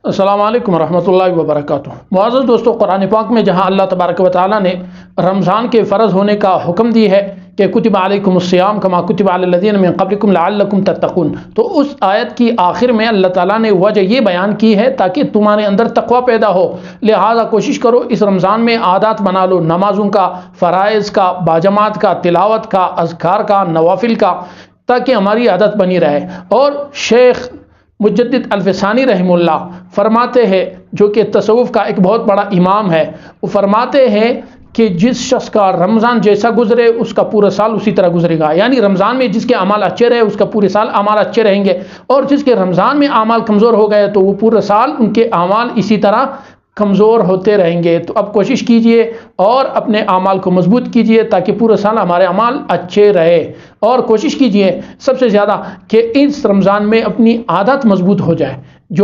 السلام علیکم ورحمۃ اللہ وبرکاتہ۔ معزز دوستو، قرآن پاک میں جہاں اللہ تبارک و تعالیٰ نے رمضان کے فرض ہونے کا حکم دی ہے کہ کتب علیکم الصیام کما کتب علی الذین من قبلکم لعلکم تتقون، تو اس آیت کی آخر میں اللہ تعالیٰ نے وجہ یہ بیان کی ہے تاکہ تمہارے اندر تقوی پیدا ہو، لہٰذا کوشش کرو اس رمضان میں عادات بنا لو، نمازوں کا، فرائض کا، باجماعت کا، تلاوت کا، اذکار کا، نوافل کا، تاکہ ہماری عادت بنی رہے۔ اور شیخ مجدد الفسانی رحمہ اللہ فرماتے ہیں، جو کہ تصوف کا ایک بہت بڑا امام ہے، وہ فرماتے ہیں کہ جس شخص کا رمضان جیسا گزرے اس کا پورا سال اسی طرح گزرے گا، یعنی رمضان میں جس کے اعمال اچھے رہے اس کا پورے سال اعمال اچھے رہیں گے، اور جس کے رمضان میں اعمال کمزور ہو گئے تو وہ پورا سال ان کے اعمال اسی طرح کمزور ہوتے رہیں گے۔ تو اب کوشش کیجئے اور اپنے اعمال کو مضبوط کیجئے تاکہ پورا سال ہمارے اعمال اچھے رہے، اور کوشش کیجئے سب سے زیادہ کہ اس رمضان میں اپنی عادت مضبوط ہو جائے۔